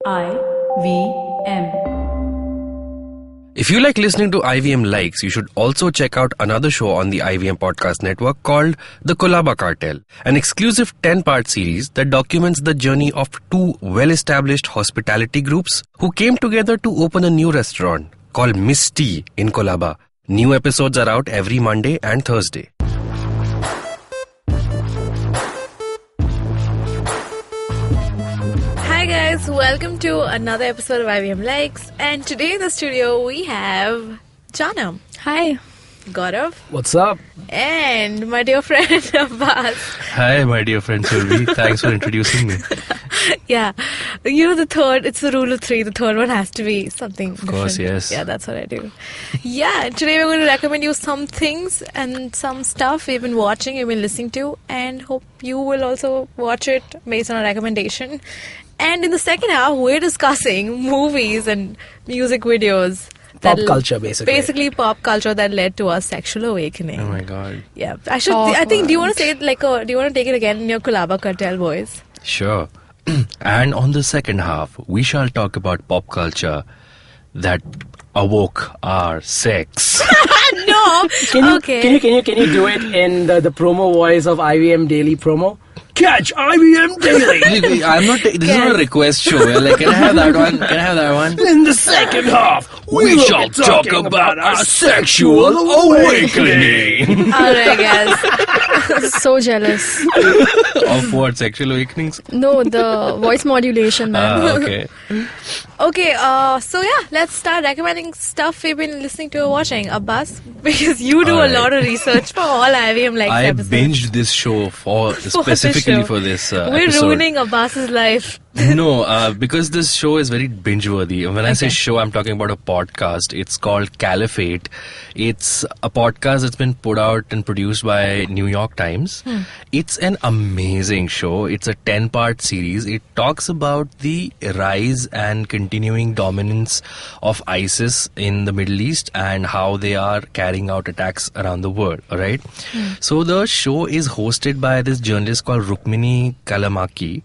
IVM. If you like listening to IVM Likes, you should also check out another show on the IVM podcast network called The Colaba Cartel, an exclusive 10-part series that documents the journey of two well-established hospitality groups who came together to open a new restaurant called Miss T in Colaba. New episodes are out every Monday and Thursday. Hi guys, welcome to another episode of IVM Likes, and today in the studio we have Jaanam. Hi. Gaurav. What's up? And my dear friend Abbas. Hi, my dear friend Surbhi. Thanks for introducing me. Yeah. You know the third, it's the rule of three. The third one has to be something different. Of course, yes. Yeah, that's what I do. Yeah, today we're going to recommend you some things and some stuff we've been watching, you've been listening to, and hope you will also watch it based on our recommendation. And in the second half, we're discussing movies and music videos. Pop culture, basically. Basically, pop culture that led to our sexual awakening. Oh my god. Yeah, I think. Do you want to say it like do you want to take it again in your Colaba Cartel voice? Sure. And on the second half, we shall talk about pop culture that awoke our sex. No. Can you Okay. can you do it in the promo voice of IVM Daily promo? Catch IVM Daily I'm not. This is not a request show. We're like, can I have that one? Can I have that one? in the second half. We shall talk about our sexual awakening. Alright, guys. So jealous. Of what? Sexual awakenings? No, the voice modulation, man. Okay. Okay. So yeah, let's start recommending stuff we've been listening to or watching. Abbas, because you do a Alright. lot of research for all IVM Likes I episodes. binged this show specifically show. for this We're episode. ruining Abbas's life. No, because this show is very binge-worthy. When I say show, I'm talking about a podcast. It's called Caliphate. It's a podcast that's been put out and produced by New York Times. It's an amazing show. It's a 10-part series. It talks about the rise and continuing dominance of ISIS in the Middle East and how they are carrying out attacks around the world. All right. So the show is hosted by this journalist called Rukmini Kalamaki.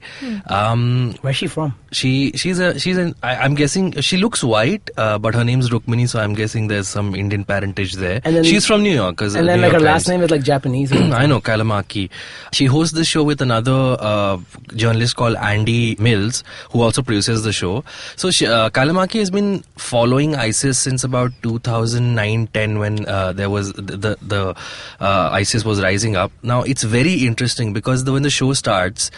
Where's she from? I'm guessing she looks white, but her name's Rukmini, so I'm guessing there's some Indian parentage there. And then- She's from New York. And then like her last name is like Japanese. I know, Kalamaki. She hosts this show with another journalist called Andy Mills, who also produces the show. So Kalamaki has been following ISIS since about 2009-10 when there was the ISIS was rising up. Now it's very interesting because when the show starts,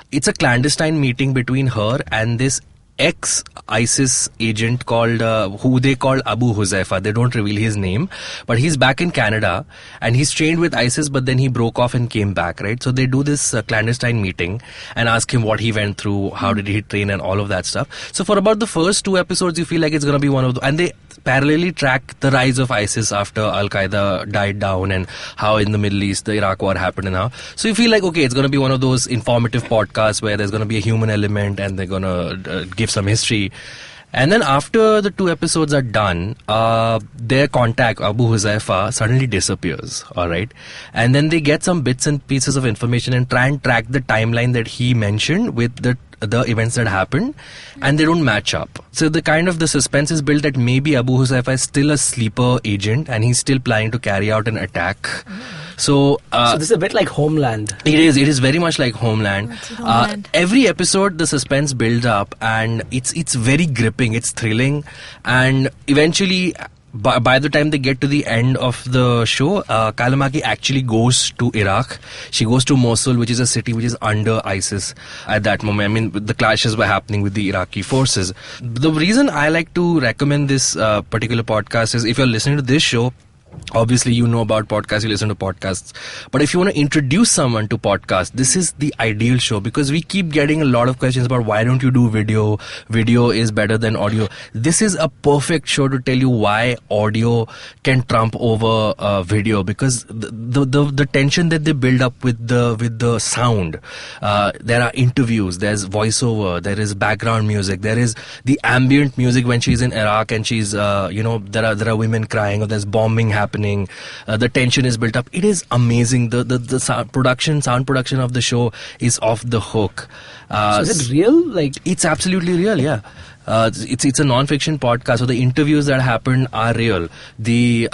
it's a clandestine meeting between her and this ex-ISIS agent called, who they call Abu Huzaifa. They don't reveal his name, but he's back in Canada and he's trained with ISIS, but then he broke off and came back, right? So they do this clandestine meeting and ask him what he went through, how did he train and all of that stuff. So for about the first two episodes, you feel like it's going to be one of the, and they parallelly track the rise of ISIS after Al-Qaeda died down and how in the Middle East the Iraq war happened and how. So you feel like, okay, it's going to be one of those informative podcasts where there's going to be a human element and they're going to give some history. And then after the two episodes are done, their contact, Abu Huzaifa, suddenly disappears, alright? And then they get some bits and pieces of information and try and track the timeline that he mentioned with the events that happened, and they don't match up. So the kind of the suspense is built that maybe Abu Huzaifa is still a sleeper agent and he's still planning to carry out an attack. So So this is a bit like Homeland. It is very much like Homeland. Homeland. Every episode the suspense builds up and it's very gripping, it's thrilling, and eventually by the time they get to the end of the show, Kalamaki actually goes to Iraq. She goes to Mosul, which is a city which is under ISIS at that moment. I mean, the clashes were happening with the Iraqi forces. The reason I like to recommend this particular podcast is if you're listening to this show, obviously you know about podcasts, you listen to podcasts, but if you want to introduce someone to podcasts, this is the ideal show because we keep getting a lot of questions about why don't you do video is better than audio. This is a perfect show to tell you why audio can trump over video, because the tension that they build up with the sound, there are interviews, there's voiceover, there is background music, there is the ambient music when she's in Iraq and she's there are women crying or there's bombing happening. The tension is built up. It is amazing. The sound production of the show is off the hook. So is it real? Like, it's absolutely real, yeah. It's a non-fiction podcast, so the interviews that happen are real. The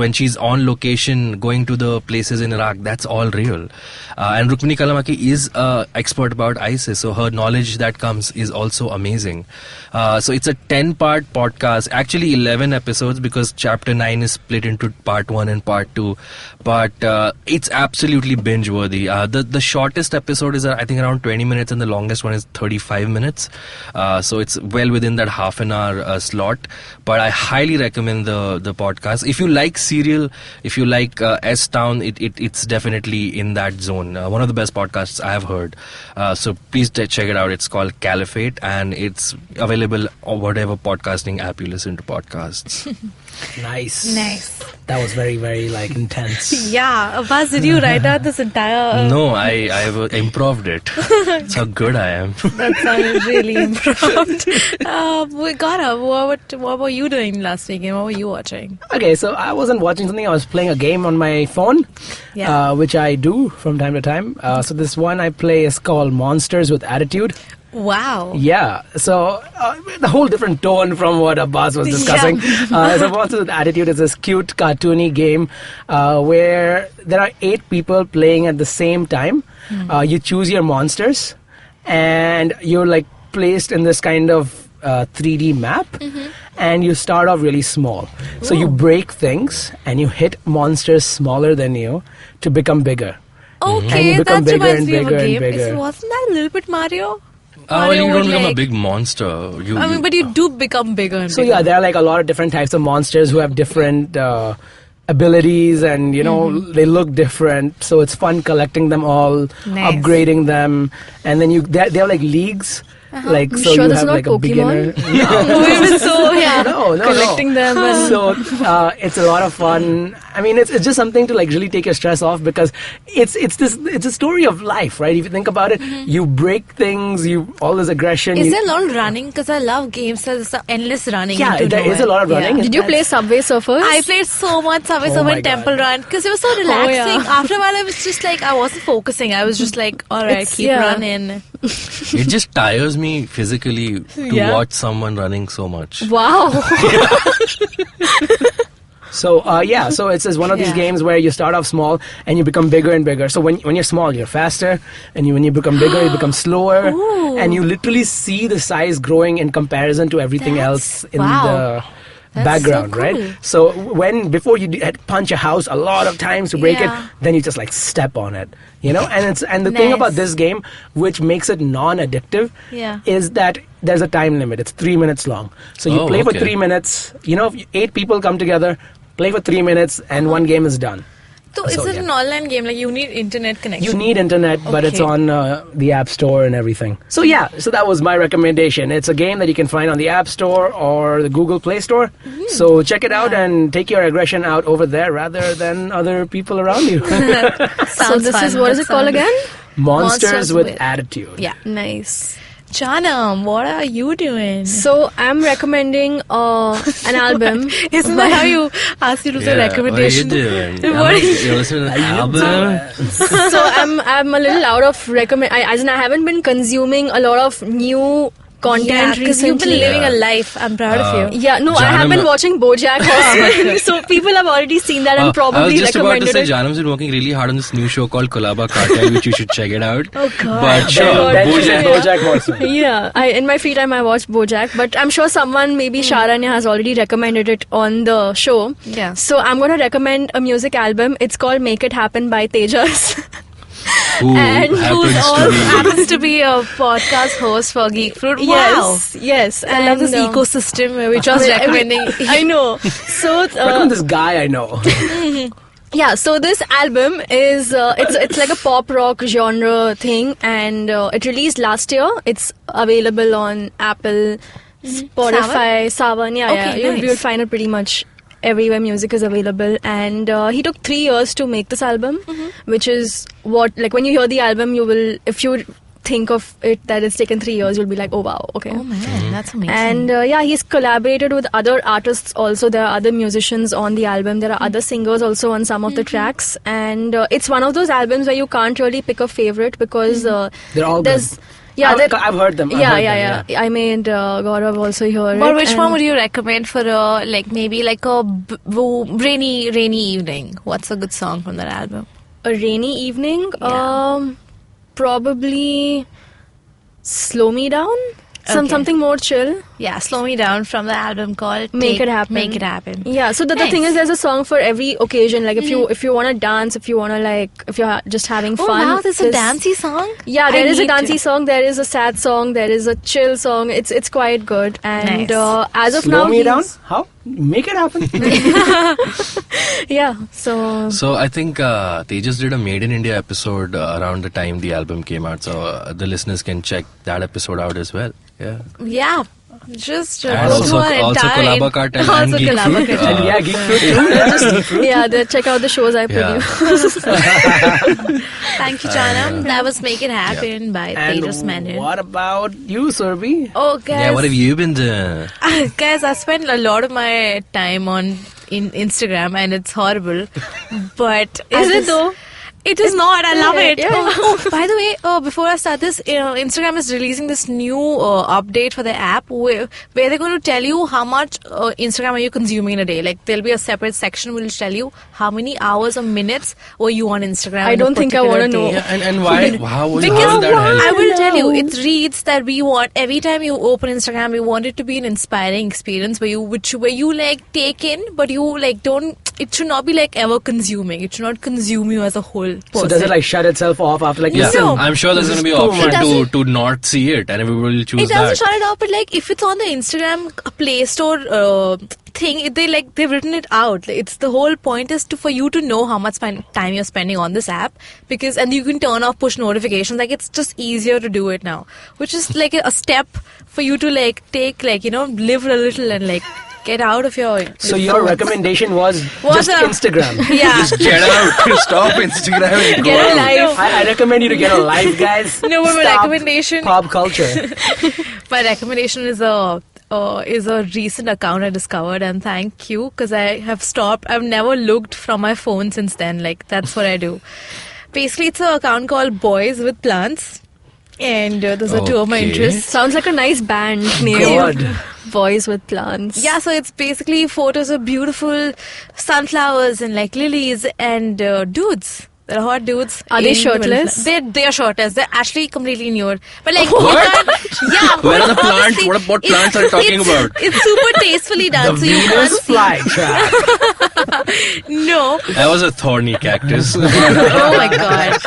when she's on location, going to the places in Iraq, that's all real. And Rukmini Kalamaki is expert about ISIS, so her knowledge that comes is also amazing. So it's a 10-part podcast, actually 11 episodes because chapter 9 is split into part 1 and part 2. But it's absolutely binge-worthy. The shortest episode is I think around 20 minutes, and the longest one is 35 minutes. So it's well within that half an hour slot. But I highly recommend the podcast. If you like Serial, if you like S-Town, it's definitely in that zone. One of the best podcasts I have heard. So please check it out. It's called Caliphate, and it's available on whatever podcasting app you listen to podcasts. Nice. That was very, very intense. Yeah, Abbas, did you write out this entire? No, I've improved it. That's how good I am. That sounded really improved. Gaurav, what were you doing last weekend? What were you watching? Okay, so I wasn't watching something. I was playing a game on my phone, which I do from time to time. So this one I play is called Monsters with Attitude. Wow. Yeah, so the whole different tone from what Abbas was discussing. So Monsters with Attitude is this cute, cartoony game where there are 8 people playing at the same time. You choose your monsters, and you're placed in this kind of 3D map, and you start off really small. So you break things, and you hit monsters smaller than you to become bigger. Okay, and you become that bigger reminds and me of a bigger and game. bigger. Wasn't that a little bit Mario? Well, you Mario don't would, become a big monster. But you do become bigger and So bigger. yeah, there are a lot of different types of monsters who have different abilities, and they look different. So it's fun collecting them all, Nice. upgrading them, and then they have leagues. I'm So sure you this is have not a Pokemon. beginner. No. Collecting them and So it's a lot of fun. I mean, it's just something to really take your stress off, because it's a story of life, right? If you think about it, you break things, all this aggression. Is there a lot of running? Because I love games. There's endless running. Yeah, into there is a nowhere. lot of running. Yeah. Did you play Subway Surfers? I played so much Subway Oh Surfer my and Temple God. Run because it was so relaxing. yeah. After a while, I was just I wasn't focusing. I was just all right, keep running. It just tires me physically to watch someone running so much. Wow. So so it's one of these games where you start off small and you become bigger and bigger. So when you're small, you're faster, and when you become bigger, you become slower, and you literally see the size growing in comparison to everything else in the background, so cool. right? So before you punch a house a lot of times to break it, Yeah. then you just step on it, and the thing about this game, which makes it non-addictive, is that there's a time limit. It's 3 minutes long. So you play for 3 minutes. If 8 people come together, play for 3 minutes, and one game is done. So is it an online game? You need internet connection? You need internet, but it's on the App Store and everything. So so that was my recommendation. It's a game that you can find on the App Store or the Google Play Store. So check it out and take your aggression out over there rather than other people around you. So this is, what is it called again? Monsters with Attitude. Yeah. Nice. Janam, what are you doing? So I'm recommending an album. Isn't that how you ask you to do recommendation? What are you doing? What are You're listening to an album? So I'm a little out of as in I haven't been consuming a lot of new content because recently. you've been living a life. I'm proud of you. Yeah, no, I have been Jaanam- watching BoJack Horseman. So people have already seen that and I was probably just about to recommended say it. Janam's been working really hard on this new show called Kolaba Cartel, which you should check it out. Oh God. But sure, God. BoJack Horseman. Yeah, in my free time I watch BoJack, but I'm sure someone, maybe Sharanya, has already recommended it on the show. Yeah. So I'm going to recommend a music album. It's called Make It Happen by Tejas. who And happens to be a podcast host for Geek Fruit. Wow. Yes. I love this And, ecosystem where we're just recommending. I know. So Welcome this guy I know. yeah, so this album is it's like a pop rock genre thing, and it released last year. It's available on Apple, Spotify, Savan. Yeah, Okay, nice. you'll find it pretty much everywhere music is available. And he took 3 years to make this album, which is what, when you hear the album, you will, if you think of it that it's taken 3 years, you'll be like, oh wow, okay. Oh man, that's amazing. And he's collaborated with other artists also. There are other musicians on the album. There are other singers also on some of the tracks. And it's one of those albums where you can't really pick a favorite because they're all good. Yeah, I've heard them. Yeah. I made Gaurav also hear it. But which one would you recommend for maybe like a rainy evening? What's a good song from that album? A rainy evening? Yeah. Probably Slow Me Down. Okay. Something more chill. Yeah, Slow Me Down from the album called Make It Happen. Make It Happen. Yeah, so the Nice. thing is, there's a song for every occasion. Like if you want to dance, if you want to if you're just having Oh fun. wow, there's a dancey song? Yeah, there I is a need dancey to. song. There is a sad song. There is a chill song. It's quite good. And Nice. as of Slow now, me down? he's- How? Make it happen. Yeah. So I think they just did a Made in India episode around the time the album came out, so the listeners can check that episode out as well. Yeah. Yeah. Just And go to our also entire... Collabo Cartel and Also Geek Collabo Fruit. Cartel. And yeah, Geek Fruit too. check out the shows I Yeah. produce. Thank you, Jaanam. That was Make It Happen by Tejas Menon. What about you, Surbhi? Oh, guys. Yeah, what have you been doing? Guys, I spend a lot of my time on Instagram and it's horrible. But Is it though? It is not. I love it. Yeah. Oh, by the way, before I start this, Instagram is releasing this new update for the app where they're going to tell you how much Instagram are you consuming in a day. Like there'll be a separate section which will tell you how many hours or minutes were you on Instagram. I in a don't think I particular wanna know. day. Yeah, and why? How will Because that help? I will tell you, No. it reads that we want every time you open Instagram, we want it to be an inspiring experience where you like take in, but you like don't. It should not be like ever consuming. It should not consume you as a whole person. So does it like shut itself off after like Yeah, No. I'm sure there's going to be an Too option much. to not see it, and everybody will choose It doesn't that. shut it off, but like if it's on the Instagram Play Store thing, they've written it out. Like, it's the whole point is for you to know how much time you're spending on this app and you can turn off push notifications. Like it's just easier to do it now, which is like a step for you to like take live a little and like get out of your. So your recommendation was just a- Instagram. Yeah. Just get out, stop Instagram and go Get a out. life. I recommend you to get a life, guys. No, but my Stop recommendation- Pop culture. My recommendation is a recent account I discovered, and thank you because I have stopped. I've never looked from my phone since then. Like that's what I do. Basically, it's an account called Boys with Plants, and those are two of my Okay. interests. Sounds like a nice band name. God. Boys with Plants. Yeah, so it's basically photos of beautiful sunflowers and like lilies and dudes. They're hot dudes. Are they in the middle of shirtless? They're shirtless. They're actually completely nude. But like, What? yeah. Where are the but plants? honestly, What plants are you talking about? It's super tastefully done. The so you can't Venus see. flytrap. No. That was a thorny cactus. Oh my god.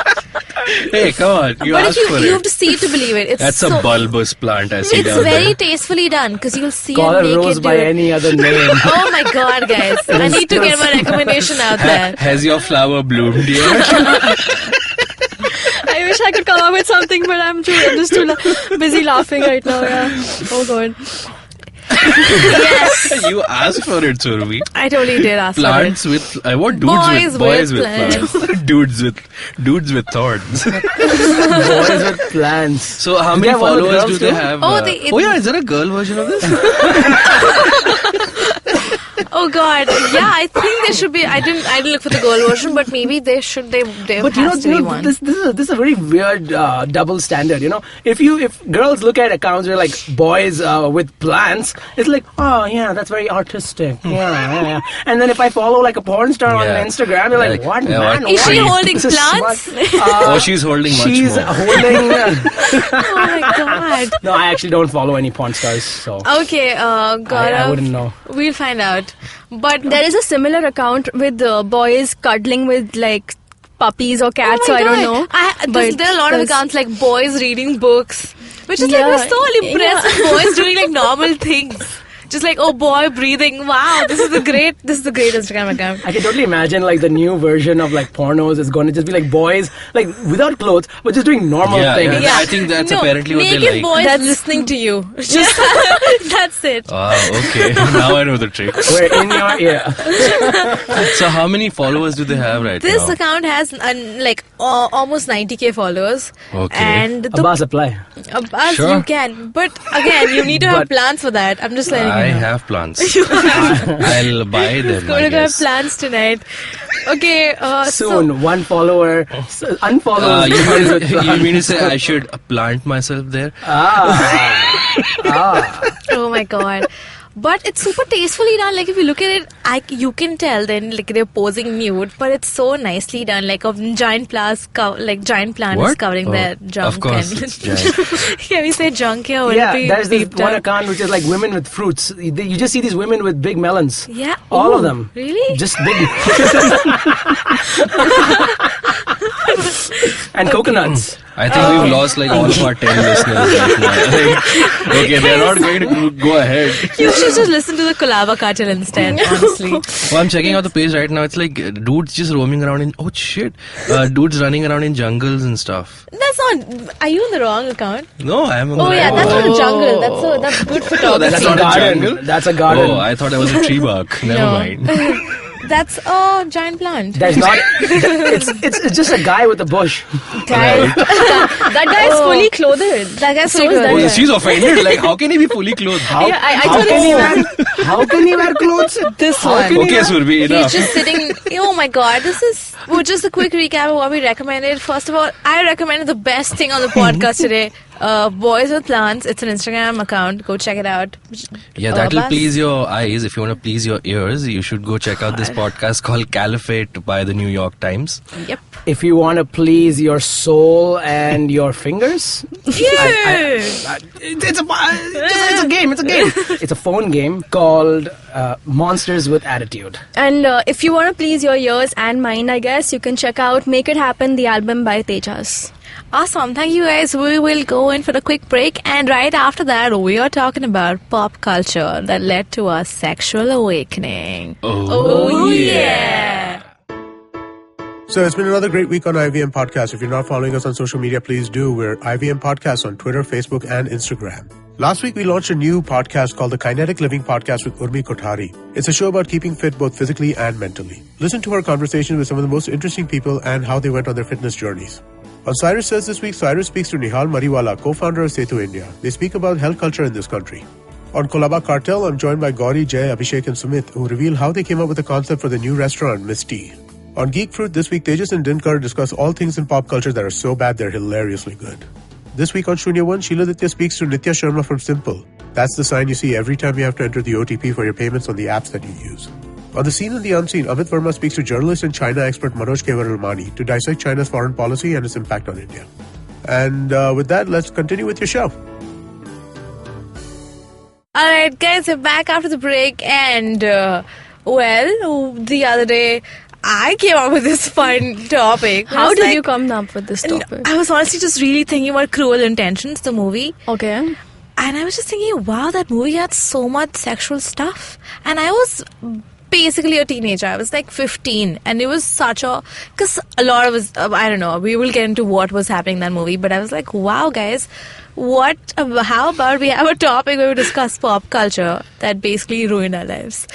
Hey, come on, you But asked if for you it. have to see it to believe it. It's That's so, a bulbous plant I see It's down very there. tastefully done because you'll see Call a her naked Rose by dude. any other name. Oh my god, guys! I need to get my recommendation out there. Has your flower bloomed yet? I wish I could come up with something, but I'm just too busy laughing right now. Yeah. Oh god. Yes, You asked for it, Surbhi. I totally did ask Plants with what dudes Boys with with plants. dudes with thorns. Boys with plants. So how many Yeah, one of the followers girls do they too? have? Oh, oh yeah, is there a girl version of this? Oh god, yeah. I think there should be. I didn't look for the girl version, but maybe there should. There But has to be one. this is a very weird double standard. If girls look at accounts where like boys with plants, it's like, oh yeah, that's very artistic. Yeah. And then if I follow like a porn star on Yeah. Instagram, you're like, what Yeah, man? what- Is she Why? holding This is plants? smart. Oh, she's holding much She's more. holding. Oh my god. No, I actually don't follow any porn stars, so Okay, I Gaurav. wouldn't know. We'll find out. But There is a similar account with boys cuddling with like puppies or cats. Oh so my I don't God. know. There are a lot of there's- accounts like boys reading books, which is like Yeah, we're so impressed with boys doing like normal things. just like, oh boy, breathing. Wow, this is the great Instagram account. I can totally imagine like the new version of like pornos is going to just be like boys like without clothes but just doing normal things. I think that's apparently what they naked like. boys that's listening to you. Just that's it. Okay. Now I know the trick. We're in your ear. So how many followers do they have right This now? account has almost 90k followers. Okay. And Abbas, apply. Abbas, Sure. you can. But again, you need to have plans for that. I'm just letting you know. I have plans. I'll buy them. Going I to have guess. plans tonight. Okay. Soon, one follower unfollows. You mean to say I should plant myself there? Oh my god. But it's super tastefully done. Like if you look at it, you can tell then like they're posing nude, but it's so nicely done. Like a giant plant is covering their junk. Of course, and it's giant. Can we say junk here? Will Yeah, it be there's this beeped one up? account which is like women with fruits. You just see these women with big melons. Yeah. All of Ooh, them. Really? Just big. And coconuts. I think we've lost like all of our 10 listeners right now. Okay, they're not going to go ahead. You should just listen to the Kolaba Cartel instead, honestly. Well, I'm checking out the page right now. It's like dudes just roaming around in... Oh, shit. Dudes running around in jungles and stuff. That's not... Are you on the wrong account? No, I'm... Oh yeah, that's not a jungle. That's good photography. That's not a garden. jungle? That's a garden. Oh, I thought that was a tree bark. Never No. mind. That's a giant plant. There's not. It's just a guy with a bush. Guy. That guy is fully clothed. That guy's So fully is that clothed. guy. She's offended. Like, how can he be fully clothed? How, Yeah, I how thought can he it's- wear? How can he wear clothes? This How one. can he Okay, wear- Surbhi, He's enough. just sitting. Oh my god, this is. Well, just a quick recap of what we recommended. First of all, I recommended the best thing on the podcast today. Boys with Plants. It's an Instagram account. Go check it out. Yeah, that'll Abbas? please your eyes. If you want to please your ears, you should go check out this podcast called Caliphate by the New York Times. Yep. If you want to please your soul and your fingers, it's a game. It's a game. It's a phone game called Monsters with Attitude. And if you want to please your ears and mine, I guess, you can check out Make It Happen, the album by Tejas. Awesome. Thank you guys. We will go in for a quick break. And right after that, we are talking about pop culture that led to our sexual awakening. Oh, yeah. So it's been another great week on IVM Podcast. If you're not following us on social media, please do. We're IVM Podcast on Twitter, Facebook, and Instagram. Last week, we launched a new podcast called the Kinetic Living Podcast with Urmi Kothari. It's a show about keeping fit both physically and mentally. Listen to our conversations with some of the most interesting people and how they went on their fitness journeys. On Cyrus Says this week, Cyrus speaks to Nihal Mariwala, co-founder of Setu India. They speak about health culture in this country. On Kolaba Cartel, I'm joined by Gauri, Jay, Abhishek, and Sumit, who reveal how they came up with the concept for the new restaurant, Miss T. On Geek Fruit this week, Tejas and Dinkar discuss all things in pop culture that are so bad they're hilariously good. This week on Shunya One, Sheila Ditya speaks to Nitya Sharma from Simple. That's the sign you see every time you have to enter the OTP for your payments on the apps that you use. On The Scene and the Unseen, Amit Verma speaks to journalist and China expert Manoj Kevaralmani to dissect China's foreign policy and its impact on India. And with that, let's continue with your show. Alright, guys, we're back after the break. And, the other day, I came up with this fun topic. I How was did like- you come up with this topic? I was honestly just really thinking about Cruel Intentions, the movie. Okay. And I was just thinking, wow, that movie had so much sexual stuff. And I was basically a teenager. I was like 15. And it was such a... Because a lot of us... I don't know. We will get into what was happening in that movie. But I was like, wow, guys. How about we have a topic where we discuss pop culture that basically ruined our lives?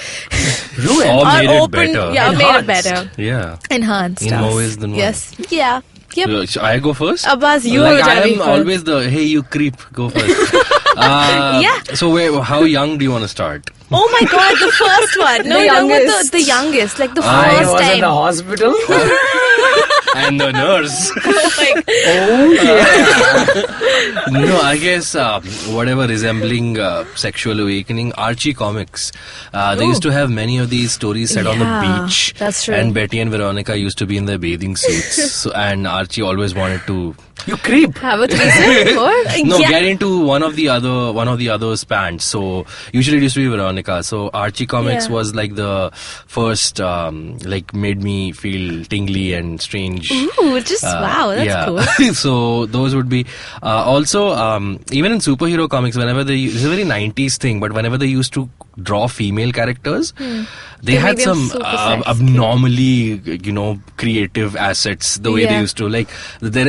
Ruined? Or made it opened- better. Yeah, made it Enhanced. better. Yeah. Enhanced In us. more ways than one. Yes. Yeah. Yep. Should I go first? Abbas, you like, were I driving am first. always the, hey, you creep, go first. Yeah. So how young do you want to start? Oh my god, the first one. No, The you're talking about youngest. the youngest. Like the I first was time. in the hospital. And the nurse. Like, Oh yeah. No, I guess whatever resembling sexual awakening, Archie comics. They used to have many of these stories set on the Yeah, beach. that's true. And Betty and Veronica used to be in their bathing suits. And Archie always wanted to You creep. Have a threesome? What? no Yeah. get into one of the other's pants. So usually it used to be Veronica. So Archie comics Yeah. was like the first like made me feel tingly and strange. ooh, just wow, that's cool. So those would be also even in superhero comics, whenever this is a very 90s thing, but whenever they used to draw female characters. They They had made them some super sexy. abnormally, creative assets the way they Yeah. used to. Like,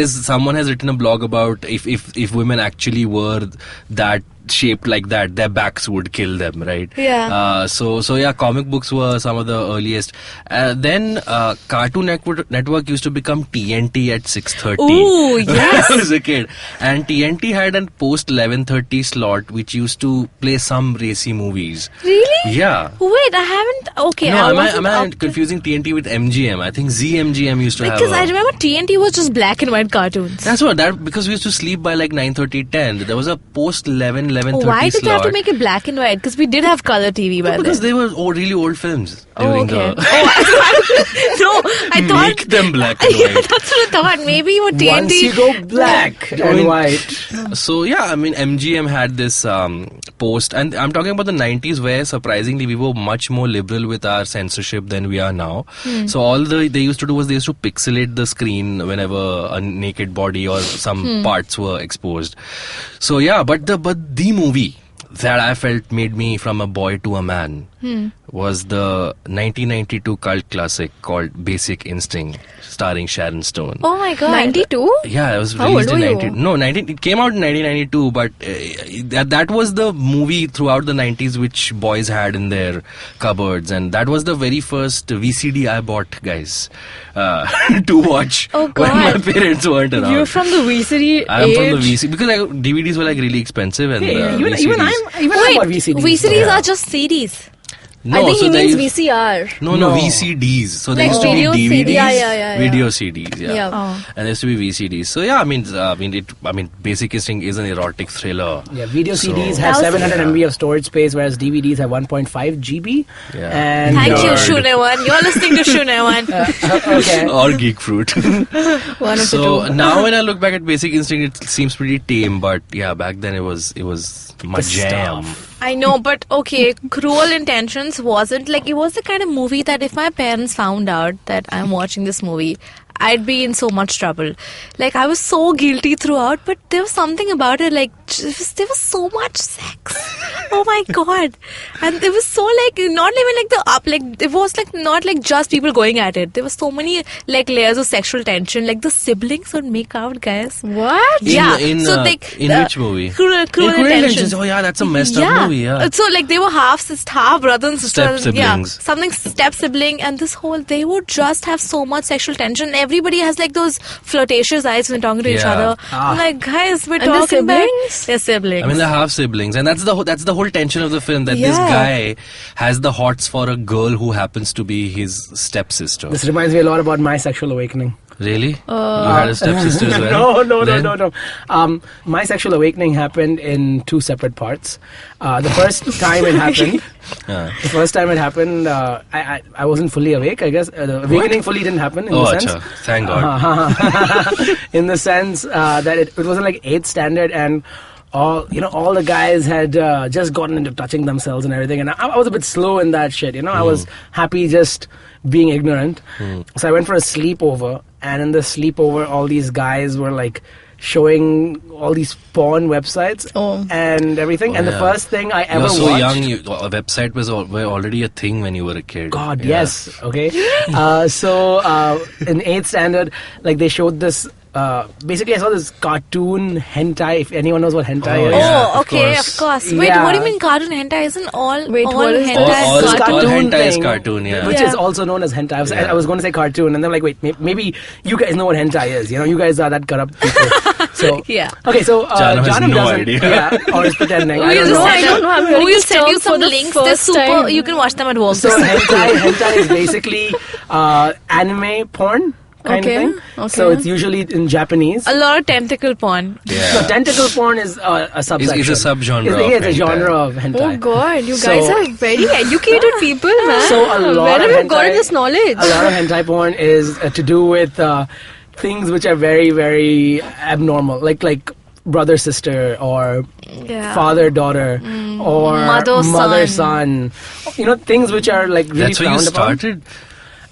someone has written a blog about if women actually were that shaped like that, their backs would kill them, right? Yeah. So yeah, comic books were some of the earliest. Then Cartoon Network used to become TNT at 6:30. Ooh, When yes. I was a kid, and TNT had a post 11:30 slot which used to play some racy movies. Really? Yeah. Wait, I haven't. Okay, No, I am I wasn't up to- confusing TNT with MGM? I think ZMGM used to have. Because I remember TNT was just black and white cartoons. That's because we used to sleep by like 9:30, 10. There was a post 11:30 Why did they have to slot. make it black and white? Because we did have color TV by Because then. they were really old films Oh, during okay. the. No, I thought. Make them black and Yeah, white. that's what I thought. Maybe you were Once you TNT. go black and white. So yeah, I mean MGM had this post, and I'm talking about the 90s, where surprisingly we were much more liberal with our censorship than we are now. So all they used to do was they used to pixelate the screen whenever a naked body or some parts were exposed. So yeah, but the movie that I felt made me from a boy to a man was the 1992 cult classic called Basic Instinct, starring Sharon Stone. Oh my god. 92? Yeah, it was How released old in were you? 19. It came out in 1992, but that was the movie throughout the 90s which boys had in their cupboards, and that was the very first VCD I bought, guys, to watch Oh, when my God. parents weren't around. You're from the VCD I'm from the age. VCD because DVDs were like really expensive, and Hey, even VCDs. I bought VCDs. VCDs Yeah. are just CDs. No, I think so he there means used- VCR. No, No. VCDs. So there Like used to be video DVDs, CDs. Yeah. video CDs. Yeah. Yeah. Oh. And there used to be VCDs. So yeah, I mean, Basic Instinct is an erotic thriller. Yeah, video So- CDs have That was- 700 MB of storage space, whereas DVDs have 1.5 GB. Yeah. And Thank you, Nerd. Shunewan. You're listening to Shunewan. okay. Or Geek Fruit. One of the So two. now when I look back at Basic Instinct, it seems pretty tame. But yeah, back then it was my The jam. stuff. I know, but okay, Cruel Intentions wasn't like, it was the kind of movie that if my parents found out that I'm watching this movie, I'd be in so much trouble. Like, I was so guilty throughout, but there was something about it, like, there was so much sex. Oh my god. And it was so like, not even like it was like, not like just people going at it. There was so many like layers of sexual tension. Like, the siblings would make out, guys. What? In like, which movie? Cruel Cruel Intentions. Intentions. Oh yeah, that's a messed up movie. Yeah. So like they were half brother and sister. Step Yeah, siblings. something step sibling, and this whole, they would just have so much sexual tension. Everybody has like those flirtatious eyes when talking to each Yeah. other. Ah. I'm like, guys, we're And they're talking about siblings? they're siblings. I mean, they're half siblings, and that's the whole tension of the film. That this Yeah. guy has the hots for a girl who happens to be his stepsister. This reminds me a lot about my sexual awakening. Really? You had a stepsister as well? No. My sexual awakening happened in two separate parts. The first time it happened, I wasn't fully awake. I guess the awakening fully didn't happen in the sense. acha. Thank God. In the sense that it wasn't like 8th standard and all the guys had just gotten into touching themselves and everything, and I was a bit slow in that shit. I was happy just being ignorant. So I went for a sleepover, and in the sleepover all these guys were like showing all these porn websites and everything, and the yeah. first thing I You ever were so watched, young. A website were already a thing when you were a kid. God, Yeah. yes. Okay. So in 8th standard, like they showed this. Basically, I saw this cartoon hentai. If anyone knows what hentai Oh, is. yeah. Oh, of okay, course. of course. Wait, Yeah. what do you mean cartoon hentai? Isn't all Wait, all what is hentai that? All cartoon hentai is thing, cartoon, yeah. Which Yeah. is also known as hentai. Yeah. I was going to say cartoon, and then like, wait, maybe you guys know what hentai is. You guys are that corrupt people. So Yeah. Okay, so Janam has no doesn't. idea. Yeah, or is pretending. I We'll don't just know. I don't know. I'm really We'll send you disturbed some for the links. They're first super. time. You can watch them at work. So hentai is basically anime porn kind Okay, of thing. okay. So it's usually in Japanese. a lot of tentacle porn. Yeah. So tentacle porn is a subsection. It's a subgenre of It's a hentai. genre of hentai. Oh God, you So- guys are very educated people, man. So a lot Where of have you gotten hentai- this knowledge? A lot of hentai porn is to do with things which are very, very abnormal, like brother sister or Yeah. father daughter or Mother, son. Things which are like really That's where you frowned upon. started?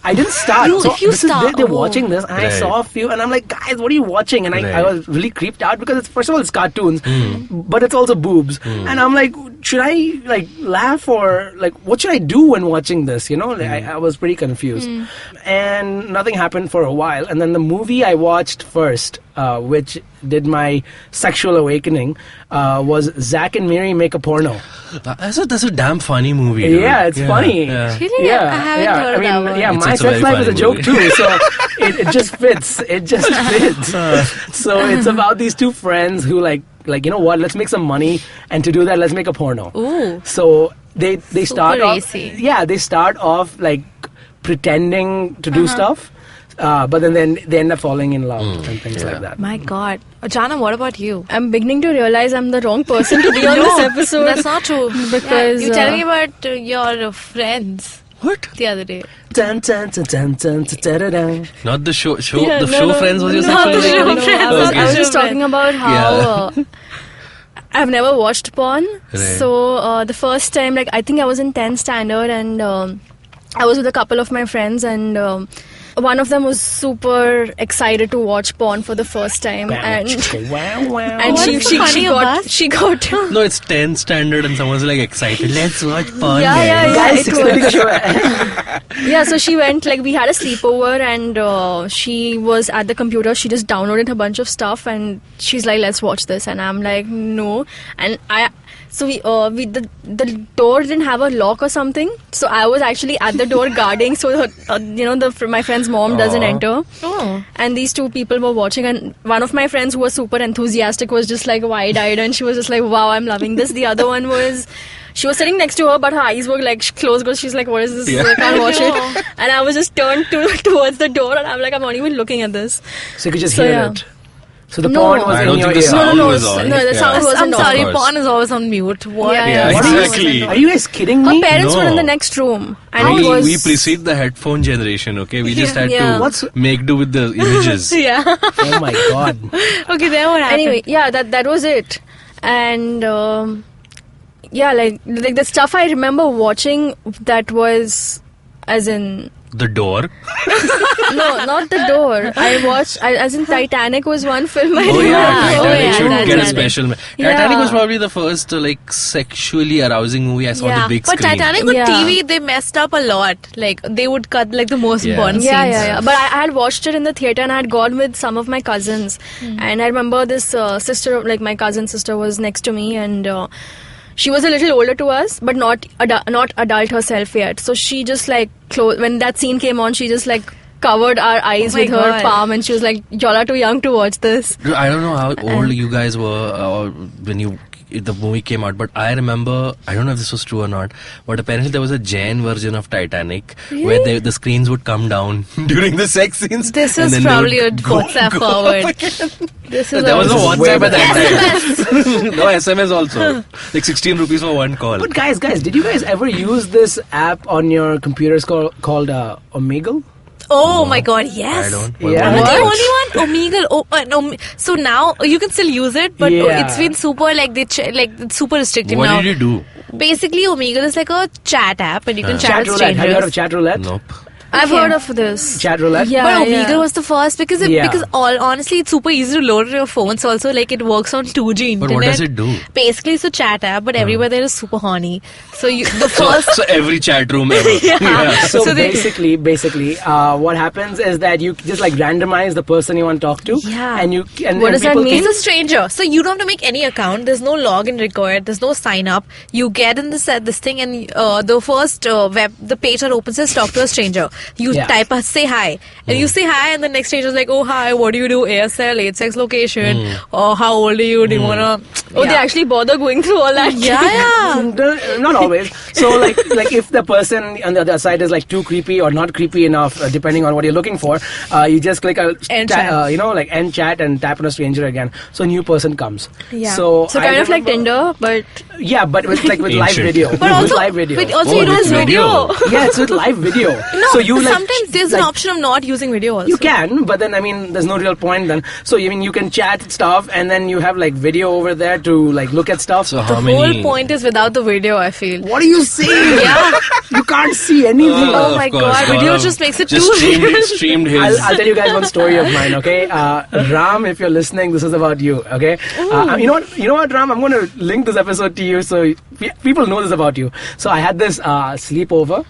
I didn't start. They're watching this, and I Right. saw a few, and I'm like, guys, what are you watching? And I Right. was really creeped out because it's, first of all, it's cartoons, but it's also boobs, and I'm like, should I like laugh or like what should I do when watching this? You know, like, I was pretty confused, and nothing happened for a while, and then the movie I watched first, which did my sexual awakening, was Zack and Miri Make a Porno. That's a damn funny movie. Dude. Yeah, it's funny. Yeah. Really? Yeah, I haven't yeah. heard of that one. Yeah, It's my a very sex life is a funny joke movie. too, so it just fits. It just fits. So it's about these two friends who like you know what? Let's make some money, and to do that, let's make a porno. Ooh. So they start off. racy. Yeah, they start off like pretending to do stuff, but then they end up falling in love and things like that. My God. Jaanam, what about you? I'm beginning to realize I'm the wrong person to be on this episode. That's not true. Because, you tell me about your friends What? the other day. Dun, dun, dun, dun, dun, dun, dun, dun. Not the show. Yeah, the no, show no, Friends was your no, sexual no, awakening? no, Friends. I was Okay. just talking about how I've never watched porn. Right. So the first time, like I think I was in 10th standard, and I was with a couple of my friends, and one of them was super excited to watch porn for the first time, and Wow, wow. and What's she so funny, got Abbas? she got No, it's 10th standard and someone's like excited. Let's watch porn. Yeah, Guys, it 6:30 was. show. Yeah, so she went, like, we had a sleepover, and she was at the computer. She just downloaded a bunch of stuff, and she's like, let's watch this. And I'm like, no. And the door didn't have a lock or something. So I was actually at the door guarding, so, my friend's mom doesn't enter. Oh. And these two people were watching, and one of my friends who was super enthusiastic was just like wide-eyed, and she was just like, wow, I'm loving this. The other one was... She was sitting next to her, but her eyes were like closed because she's like, what is this? Yeah. I can't watch it. And I was just turned towards the door, and I'm like, I'm not even looking at this. So you could just So, hear yeah. it. So the No. porn was I in don't your think the ear. sound no, was on. no, the sound Yeah. wasn't I'm on. sorry, Of course. porn is always on mute. What? Yeah, What are you- exactly. Are you guys kidding Her me? parents were in No. the next room, and we, it was we precede the headphone generation, okay? We just had Yeah. to What's- make do with the images. Yeah. Oh my god. Okay, then what happened? anyway. Yeah, that was it, and yeah, like the stuff I remember watching that was as in. The door. No, not the door. I watched, as in Titanic was one film I Oh remember. yeah, Titanic should that's get a right. special. Yeah. Titanic was probably the first like sexually arousing movie I saw on Yeah, the big but screen. Titanic on Yeah. TV, they messed up a lot. Like, they would cut like the most Yeah. important Yeah, scenes. yeah. But I had watched it in the theater, and I had gone with some of my cousins. And I remember this sister, like my cousin sister, was next to me, and she was a little older to us, but not adult herself yet. So she just like when that scene came on, she just like covered our eyes Oh my with her God. palm, and she was like, "Y'all are too young to watch this." Dude, I don't know how old you guys were when the movie came out, but I remember, I don't know if this was true or not, but apparently there was a Jain version of Titanic where the screens would come down during the sex scenes. This and is then they probably a would go WhatsApp up forward. again. This is There was no This is way WhatsApp at that SMS. time. No SMS also. Like 16 rupees for one call. But guys, did you guys ever use this app on your computers called Omegle? Oh my God, yes. I don't. Yeah. I'm what the is What? only one. Omegle. So now you can still use it, but Yeah. it's been super it's super restrictive What now. did you do? Basically, Omegle is like a chat app, and you can chat Chat with roulette. Have you heard of strangers. chat roulette? Nope. I've Okay. heard of this. Chat roulette? Yeah, But Omegle yeah. was the first because Yeah. honestly it's super easy to load on your phones. Also, like it works on 2G internet. But what does it do? Basically, it's a chat app, but everywhere there is super horny. So the So, first. so every chat room ever. Yeah. So, So they- basically, what happens is that you just like randomize the person you want to talk to, Yeah. and What does that people mean? It's a stranger, so you don't have to make any account. There's no login required. There's no sign up. You get in this thing, and the first the page that opens is talk to a stranger. You Yeah. type say hi, and you say hi, and the next stranger's like, oh hi, what do you do? ASL, 8-sex location, or how old are you? Do you wanna? Oh, they actually bother going through all that. Yeah. Not always. So like if the person on the other side is like too creepy or not creepy enough, depending on what you're looking for, you just click End chat. like end chat and tap on a stranger again. So a new person comes. Yeah. So So I kind of like remember- Tinder, but Yeah, but with live Ancient. video. But With also, live video. but also Oh, you know with it's video. Yeah, it's with live video. No, so you like sometimes there's an option of not using video also. You can, but then I mean, there's no real point then. So I mean, you can chat stuff, and then you have like video over there to like look at stuff. So The how many? whole point is without the video, I feel. What are you saying? Yeah. You can't see anything. Oh my Of course, god, video Gaurav just makes it just too real. streamed his. I'll tell you guys one story of mine, okay? Ram, if you're listening, this is about you, okay? You know what, Ram? I'm going to link this episode to you so people know this about you. So I had this sleepover,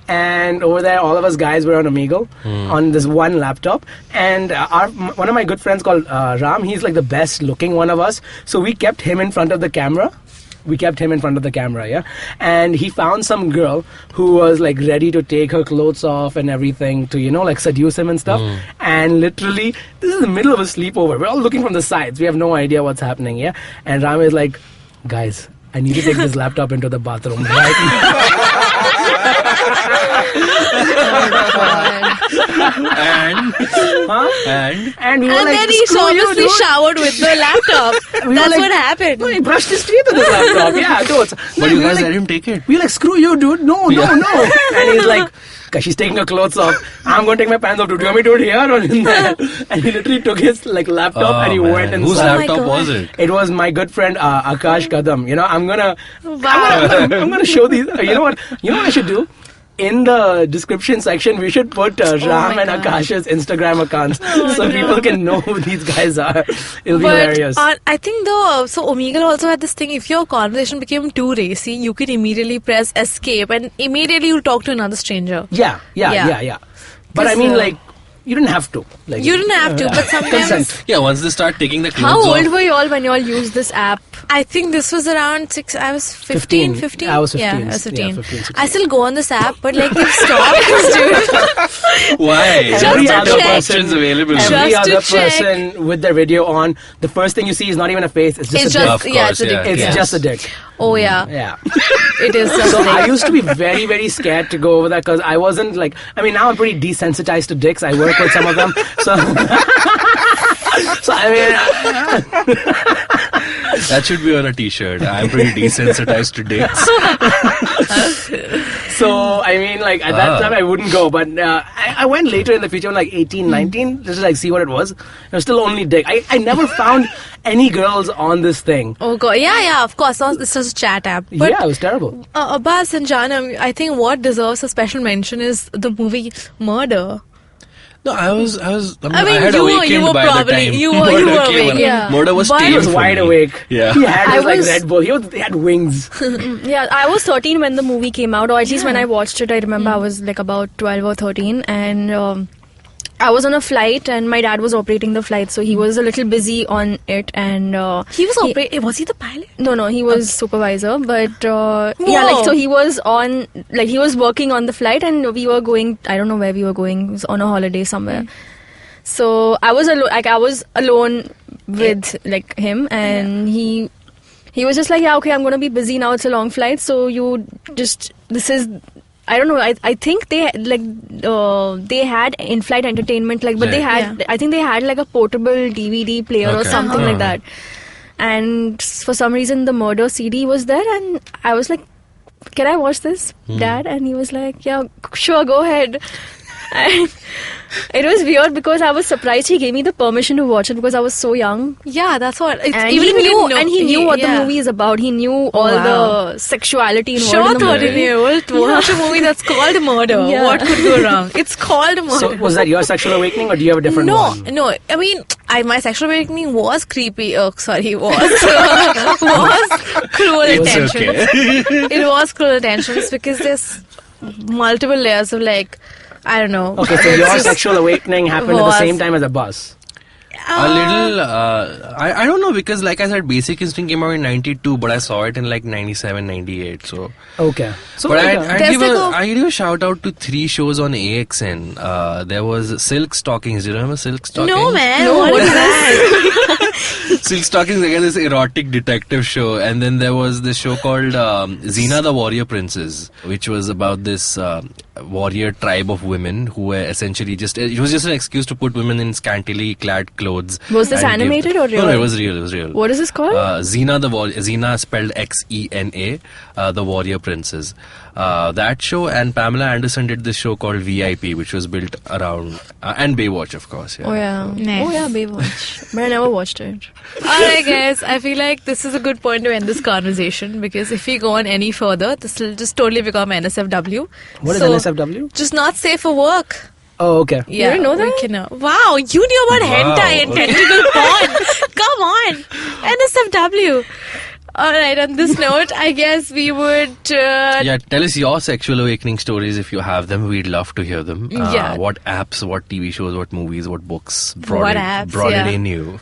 and over there, all of us guys were on Omegle on this one laptop, and one of my good friends called Ram, he's like the best looking one of us, so we kept him in front of the camera. Yeah, and he found some girl who was like ready to take her clothes off and everything to, you know, like seduce him and stuff. And literally, this is the middle of a sleepover. We're all looking from the sides. We have no idea what's happening. Yeah, and Ram is like, guys, I need to take this laptop into the bathroom right and we were And like, then he "Screw you, obviously dude." showered with the laptop. We were That's like- what happened. No, he brushed his teeth with his laptop. Yeah, dude. But you guys let him take it. We were like, screw you, dude. No. And he's like, "Okay, she's taking her clothes off. I'm going to take my pants off. Do you want me to do it here or in there?" And he literally took his like laptop and he man. went inside. Whose my laptop God. was it? It was my good friend Akash Kadam. You know, I'm gonna show these. You know what I should do? In the description section, we should put Ram my and God. Akash's Instagram accounts so people can know who these guys are. It'll be But hilarious. I think so Omegle also had this thing, if your conversation became too racy, you could immediately press escape and immediately you'll talk to another stranger. Yeah. But I mean, like, you didn't have to. Like, You didn't have to, but sometimes... consent. Yeah, once they start taking the clothes How off. old were you all when you all used this app? I think this was around 6. I was 15. 15. I was 15. Yeah, I was 15. Yeah, 15, 16. I still go on this app, but like they've stopped this dude. Why? Just Every to other check. options available. Every Just to other check. person with their video on, the first thing you see is not even a face. It's just It's a just, dick. Of yeah, course, it's a yeah. dick. It's Yeah. just a dick. Oh yeah, Yeah. it is just So a dick. I used to be very, very scared to go over that because I wasn't like. I mean, now I'm pretty desensitized to dicks. I work with some of them, so. So I mean, That should be on a t-shirt. I'm pretty desensitized to dicks. so I mean, like at that time I wouldn't go, but I went later in the future, when like 18, 19, just to like see what it was. It was still only dick. I never found any girls on this thing. Oh god, yeah, of course. This is a chat app. But Yeah, it was terrible. Abbas and Jaanam, I think what deserves a special mention is the movie Murder. No, I mean, I mean, I had you were- awakened you were by probably- the time you were Murder came awake, out. yeah. Murder was But- tame He was for wide me. awake. Yeah. He had his I like was- Red Bull. He had wings. Yeah, I was 13 when the movie came out, or at least when I watched it. I remember I was like about 12 or 13, and I was on a flight, and my dad was operating the flight, so he was a little busy on it, and He was was he the pilot? No, he was supervisor, but yeah, Whoa. like so he was on, like he was working on the flight, and we were going. I don't know where we were going. It was on a holiday somewhere. So I was alone with like him, and he was just like, yeah, okay, I'm gonna be busy now. It's a long flight, so this is. I don't know. I think they had in-flight entertainment, like, but they had. I think they had like a portable DVD player or Okay. something like that. And for some reason, the Murder CD was there, and I was like, "Can I watch this, Dad?" And he was like, "Yeah, sure, go ahead." And it was weird because I was surprised he gave me the permission to watch it because I was so young. Yeah, that's what. And Even he if we knew, didn't know, and he knew what the yeah. movie is about. He knew all wow. the sexuality involved Sure, in the movie. 13-year-old to watch a movie that's called Murder. Yeah. What could go wrong? It's called Murder. So was that your sexual awakening, or do you have a different one? No. I mean, my sexual awakening was creepy. Oh, sorry, was cruel It's intentions. okay. It was cruel intentions because there's multiple layers of like, I don't know. Okay, so It's your just- sexual awakening happened at the was- same time as Abbas. A little, I don't know, because like I said, Basic Instinct came out in 92, but I saw it in like 97, 98, so. Okay. So But like, I'd give There's I'd give a shout out to 3 shows on AXN. There was Silk Stockings. Do you remember Silk Stockings? No, man. What is that? Silk Stockings, again, this erotic detective show. And then there was this show called Xena the Warrior Princess, which was about this warrior tribe of women who were essentially it was just an excuse to put women in scantily clad clothes. Was this animated or real? No, it was real. What is this called? Xena Xena spelled Xena, the warrior princess. That show, and Pamela Anderson did this show called VIP, which was built around and Baywatch, of course. Yeah. Oh yeah, Nice. oh yeah, Baywatch. But I never watched it. Alright guys, I feel like this is a good point to end this conversation, because if we go on any further, this will just totally become NSFW. What is So, NSFW? Just not safe for work. Oh, okay. Yeah, didn't know that? we can, wow, you knew about hentai and tentacle porn. Come on, NSFW. Alright, on this note, I guess we would... Yeah, tell us your sexual awakening stories if you have them. We'd love to hear them. Yeah. What apps, what TV shows, what movies, what books What apps, brought yeah. it in you.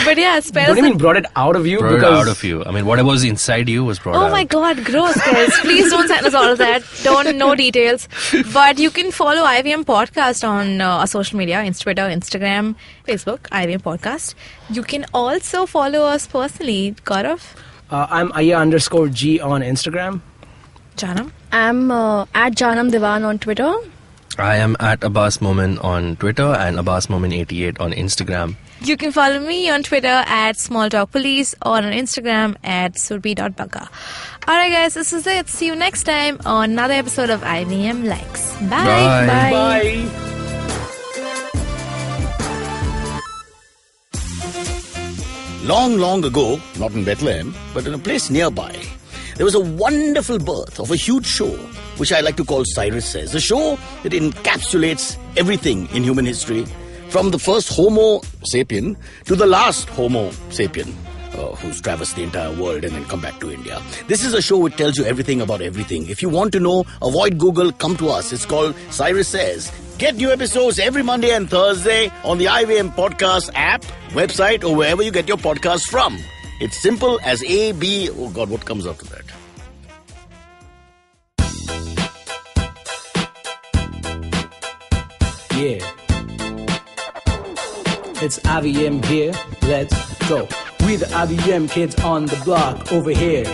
But yeah, spell What do you mean brought it out of you? Brought it Because out of you. I mean, whatever was inside you was brought out. Oh my god, gross guys. Please don't send us all of that. No details. But you can follow IVM Podcast on our social media, Twitter, Instagram, Facebook, IVM Podcast. You can also follow us personally. Gaurav? I'm Aya_G on Instagram. Jaanam? I'm at Jaanam Diwan on Twitter. I am at Abbas Momin on Twitter and Abbas Momin88 on Instagram. You can follow me on Twitter at SmallTalkPolice or on Instagram at Surbhi.Baka. Alright guys, this is it. See you next time on another episode of IVM Likes. Bye. Bye. Bye. Long, long ago, not in Bethlehem, but in a place nearby, there was a wonderful birth of a huge show, which I like to call Cyrus Says. A show that encapsulates everything in human history, from the first Homo sapien to the last Homo sapien, who's traversed the entire world and then come back to India. This is a show which tells you everything about everything. If you want to know, avoid Google, come to us. It's called Cyrus Says. Get new episodes every Monday and Thursday on the IVM Podcast app, website, or wherever you get your podcasts from. It's simple as A, B, oh God, what comes after that? Yeah. It's IVM here. Let's go. We the IVM kids on the block over here.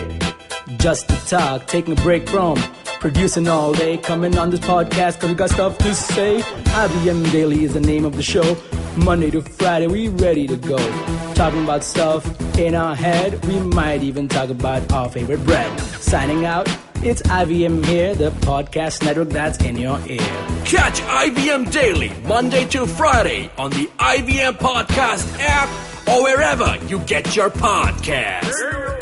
Just to talk, taking a break from producing all day, coming on this podcast because we got stuff to say. IVM Daily is the name of the show. Monday to Friday, we ready to go. Talking about stuff in our head. We might even talk about our favorite bread. Signing out, it's IVM here, the podcast network that's in your ear. Catch IVM Daily Monday to Friday on the IVM Podcast app or wherever you get your podcasts.